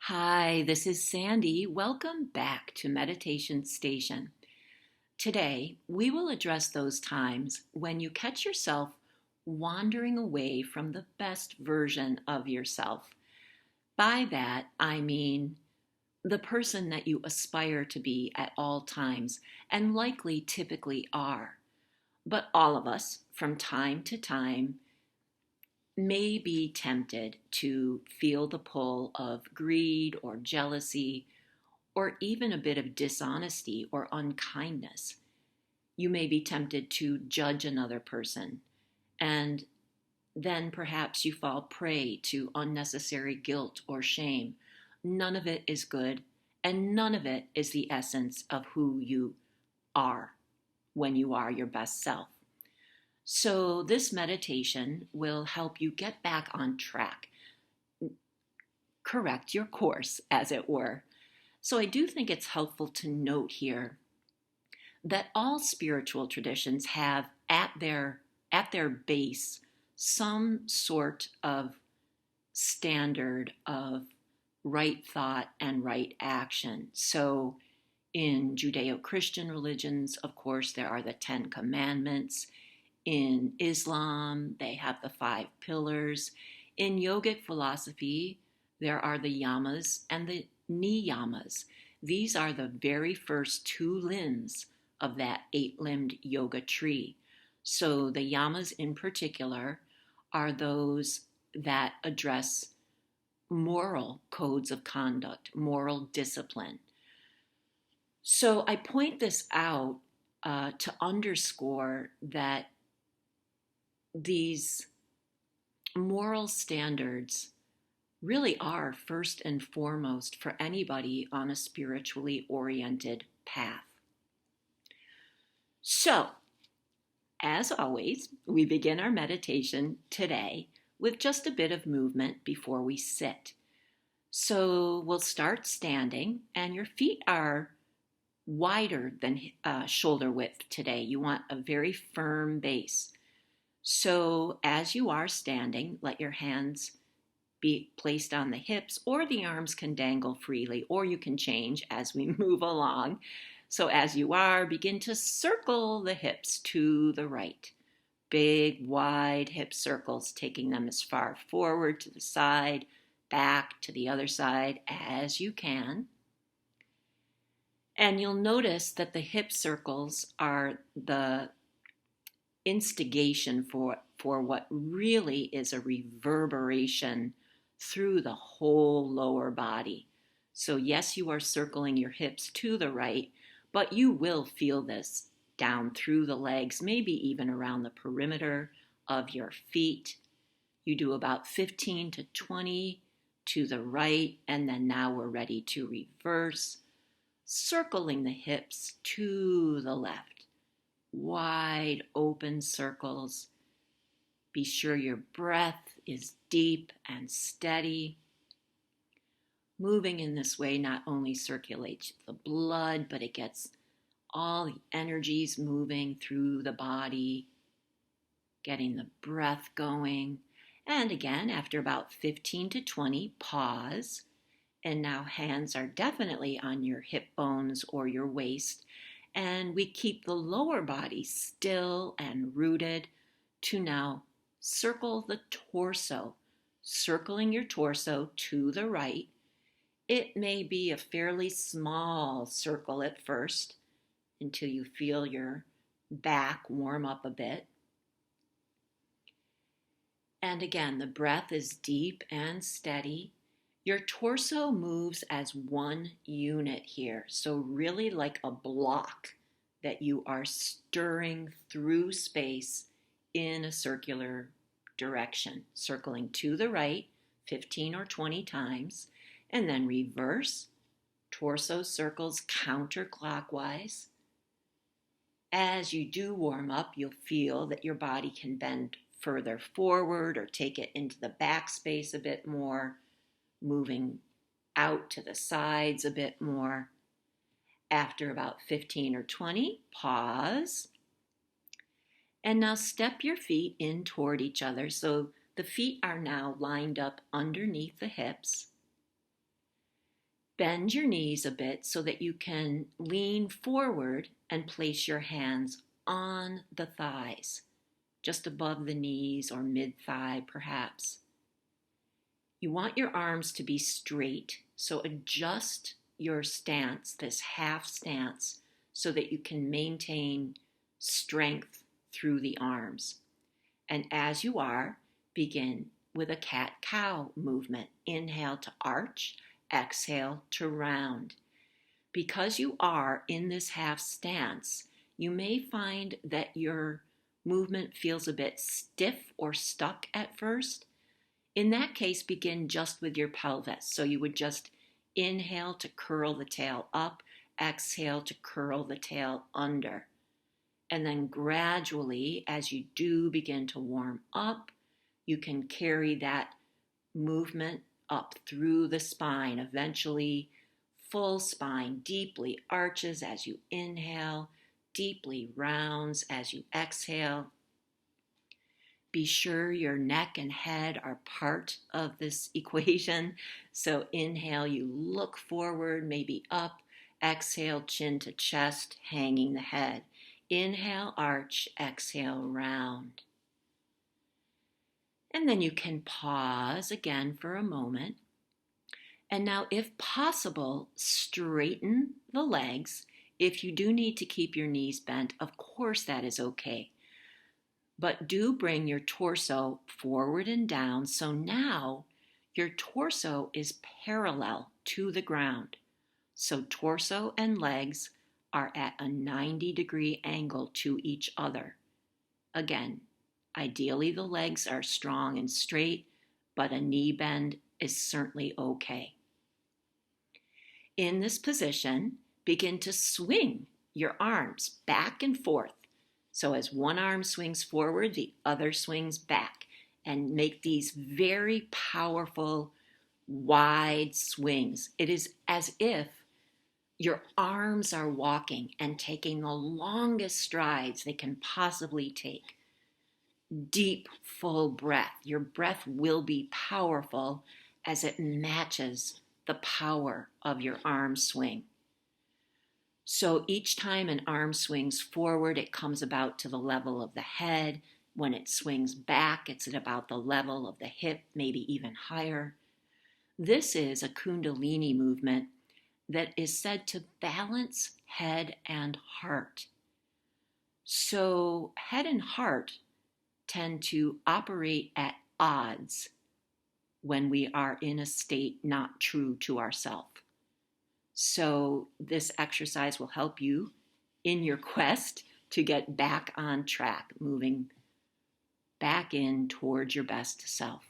Hi, this is Sandy. Welcome back to Meditation Station. Today, we will address those times when you catch yourself wandering away from the best version of yourself. By that, I mean the person that you aspire to be at all times and likely typically are. But all of us, from time to time, may be tempted to feel the pull of greed or jealousy or even a bit of dishonesty or unkindness. You may be tempted to judge another person, and then perhaps you fall prey to unnecessary guilt or shame. None of it is good, and none of it is the essence of who you are when you are your best self. So, this meditation will help you get back on track, correct your course, as it were. So, I do think it's helpful to note here that all spiritual traditions have at their base some sort of standard of right thought and right action. So in Judeo-Christian religions, of course, there are the Ten Commandments. In Islam, they have the five pillars. In yogic philosophy, there are the yamas and the niyamas. These are the very first two limbs of that eight-limbed yoga tree. So the yamas in particular are those that address moral codes of conduct, moral discipline. So I point this out to underscore that these moral standards really are first and foremost for anybody on a spiritually oriented path. So, as always, we begin our meditation today with just a bit of movement before we sit. So we'll start standing, and your feet are wider than shoulder width today. You want a very firm base. So as you are standing, let your hands be placed on the hips, or the arms can dangle freely, or you can change as we move along. So as you are, begin to circle the hips to the right. Big, wide hip circles, taking them as far forward to the side, back to the other side as you can. And you'll notice that the hip circles are the instigation for what really is a reverberation through the whole lower body. So yes, you are circling your hips to the right, but you will feel this down through the legs, maybe even around the perimeter of your feet. You do about 15 to 20 to the right, and then now we're ready to reverse, circling the hips to the left. Wide open circles. Be sure your breath is deep and steady. Moving in this way not only circulates the blood, but it gets all the energies moving through the body, getting the breath going. And again, after about 15 to 20, pause. And now hands are definitely on your hip bones or your waist. And we keep the lower body still and rooted to now circle the torso, circling your torso to the right. It may be a fairly small circle at first until you feel your back warm up a bit. And again, the breath is deep and steady. Your torso moves as one unit here, so really like a block that you are stirring through space in a circular direction, circling to the right 15 or 20 times, and then reverse. Torso circles counterclockwise. As you do warm up, you'll feel that your body can bend further forward or take it into the back space a bit more, moving out to the sides a bit more. After about 15 or 20, pause. And now step your feet in toward each other. So the feet are now lined up underneath the hips. Bend your knees a bit so that you can lean forward and place your hands on the thighs, just above the knees or mid-thigh perhaps. You want your arms to be straight, so adjust your stance, this half stance, so that you can maintain strength through the arms. And as you are, begin with a cat-cow movement. Inhale to arch, exhale to round. Because you are in this half stance, you may find that your movement feels a bit stiff or stuck at first. In that case, begin just with your pelvis. So you would just inhale to curl the tail up, exhale to curl the tail under. And then gradually, as you do begin to warm up, you can carry that movement up through the spine. Eventually, full spine deeply arches as you inhale, deeply rounds as you exhale. Be sure your neck and head are part of this equation. So inhale, you look forward, maybe up. Exhale, chin to chest, hanging the head. Inhale, arch. Exhale, round. And then you can pause again for a moment. And now, if possible, straighten the legs. If you do need to keep your knees bent, of course that is okay. But do bring your torso forward and down. So now your torso is parallel to the ground. So torso and legs are at a 90-degree angle to each other. Again, ideally the legs are strong and straight, but a knee bend is certainly okay. In this position, begin to swing your arms back and forth. So as one arm swings forward, the other swings back, and make these very powerful, wide swings. It is as if your arms are walking and taking the longest strides they can possibly take. Deep, full breath. Your breath will be powerful as it matches the power of your arm swing. So each time an arm swings forward, it comes about to the level of the head. When it swings back, it's at about the level of the hip, maybe even higher. This is a Kundalini movement that is said to balance head and heart. So head and heart tend to operate at odds when we are in a state not true to ourselves. So this exercise will help you in your quest to get back on track, moving back in towards your best self.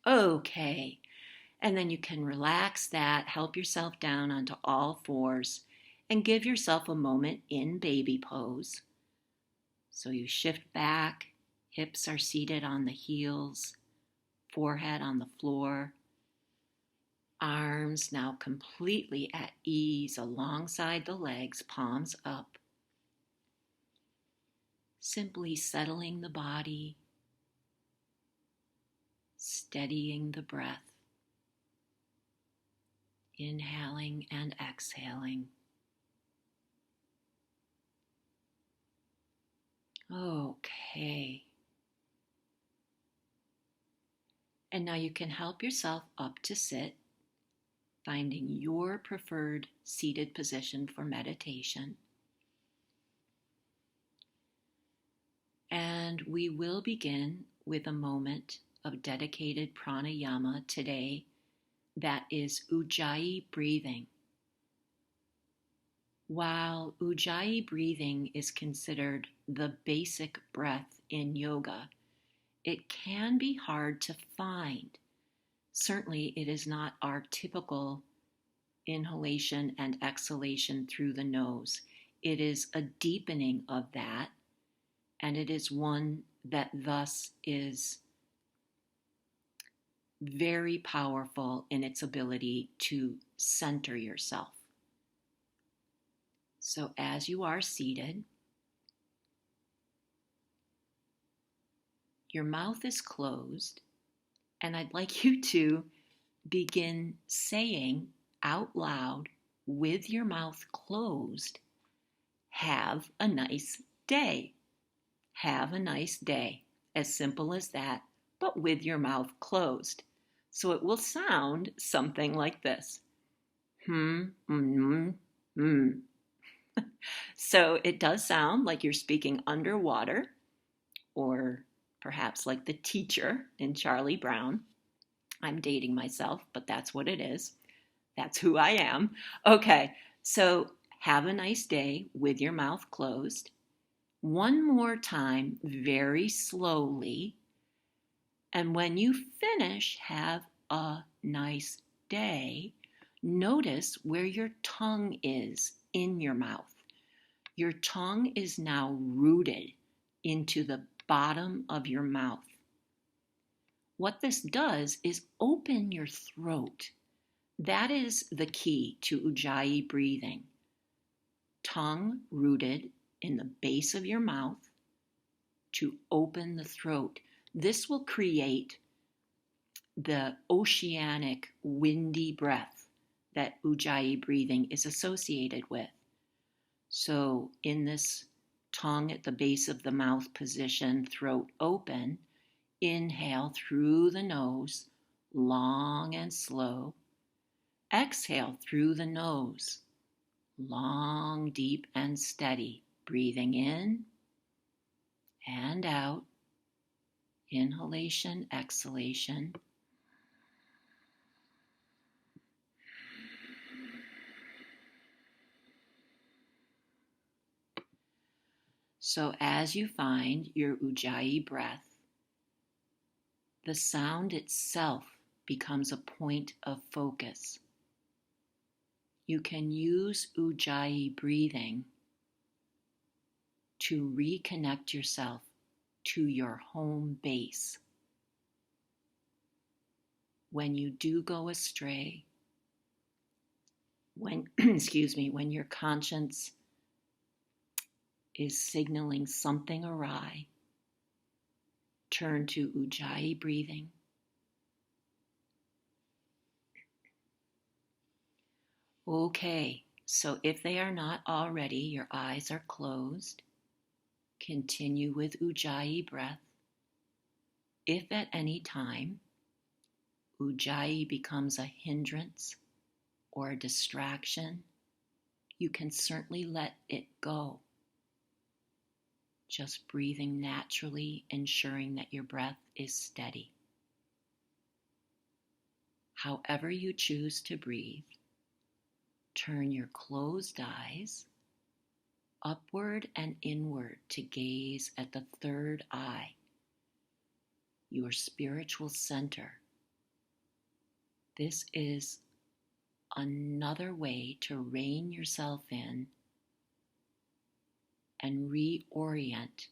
Okay, and then you can relax that, help yourself down onto all fours, and give yourself a moment in baby pose. So you shift back, hips are seated on the heels, forehead on the floor. Arms now completely at ease alongside the legs, palms up. Simply settling the body, steadying the breath, inhaling and exhaling. Okay. And now you can help yourself up to sit, finding your preferred seated position for meditation. And we will begin with a moment of dedicated pranayama today that is Ujjayi breathing. While Ujjayi breathing is considered the basic breath in yoga, it can be hard to find. Certainly, it is not our typical inhalation and exhalation through the nose. It is a deepening of that, and it is one that thus is very powerful in its ability to center yourself. So as you are seated, your mouth is closed, and I'd like you to begin saying out loud with your mouth closed, have a nice day. Have a nice day. As simple as that, but with your mouth closed. So it will sound something like this. So it does sound like you're speaking underwater, or perhaps like the teacher in Charlie Brown. I'm dating myself, but that's what it is. That's who I am. Okay, so have a nice day with your mouth closed. One more time, very slowly. And when you finish, have a nice day. Notice where your tongue is in your mouth. Your tongue is now rooted into the bottom of your mouth. What this does is open your throat. That is the key to Ujjayi breathing. Tongue rooted in the base of your mouth to open the throat. This will create the oceanic windy breath that Ujjayi breathing is associated with. So in this tongue at the base of the mouth position, throat open, inhale through the nose, long and slow. Exhale through the nose, long, deep, and steady. Breathing in and out. Inhalation, exhalation. So as you find your Ujjayi breath, the sound itself becomes a point of focus. You can use Ujjayi breathing to reconnect yourself to your home base. When you do go astray, when when your conscience is signaling something awry, turn to Ujjayi breathing. Okay, so if they are not already, your eyes are closed. Continue with Ujjayi breath. If at any time Ujjayi becomes a hindrance or a distraction, you can certainly let it go. Just breathing naturally, ensuring that your breath is steady. However you choose to breathe, turn your closed eyes upward and inward to gaze at the third eye, your spiritual center. This is another way to rein yourself in and reorient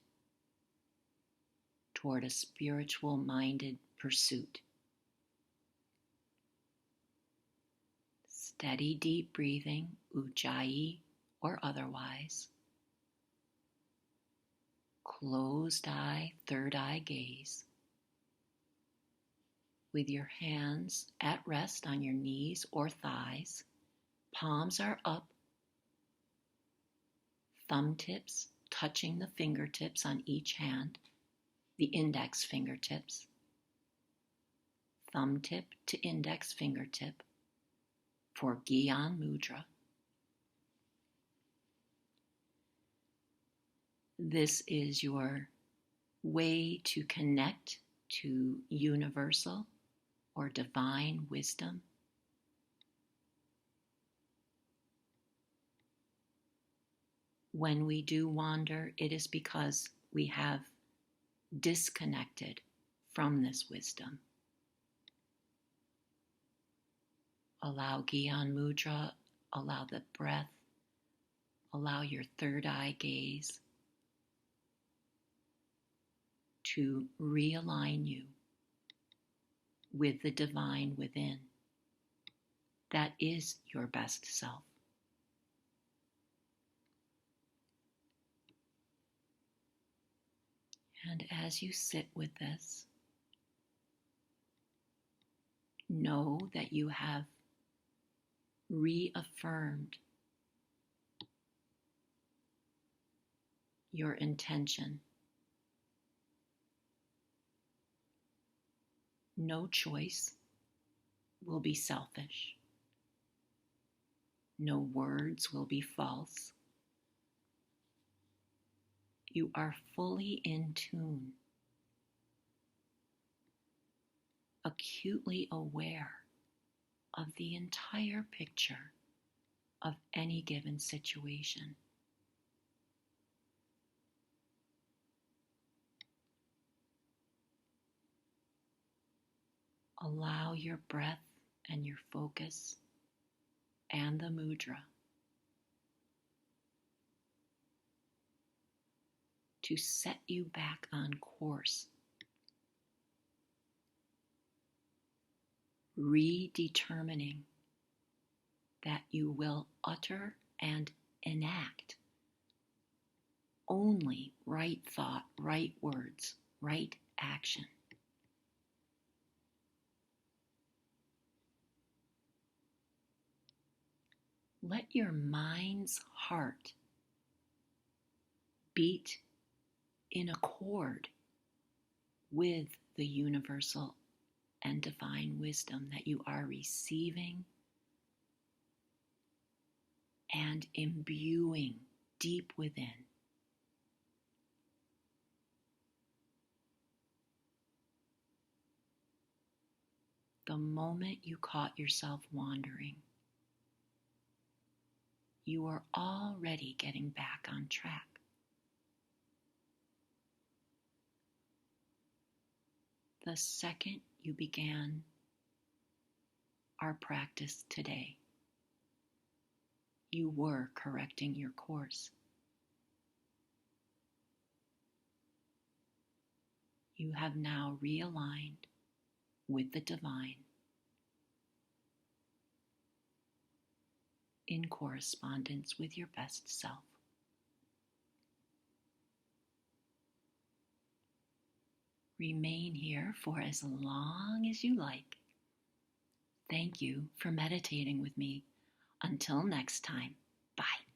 toward a spiritual-minded pursuit. Steady, deep breathing, Ujjayi or otherwise. Closed eye, third eye gaze. With your hands at rest on your knees or thighs, palms are up, thumb tips touching the fingertips on each hand, the index fingertips, thumb tip to index fingertip for Gyan Mudra. This is your way to connect to universal or divine wisdom. When we do wander, it is because we have disconnected from this wisdom. Allow Gyan Mudra, allow the breath, allow your third eye gaze to realign you with the divine within. That is your best self. And as you sit with this, know that you have reaffirmed your intention. No choice will be selfish. No words will be false. You are fully in tune, acutely aware of the entire picture of any given situation. Allow your breath and your focus and the mudra to set you back on course, redetermining that you will utter and enact only right thought, right words, right action. Let your mind's heart beat in accord with the universal and divine wisdom that you are receiving and imbuing deep within. The moment you caught yourself wandering, you are already getting back on track. The second you began our practice today, you were correcting your course. You have now realigned with the divine in correspondence with your best self. Remain here for as long as you like. Thank you for meditating with me. Until next time, bye.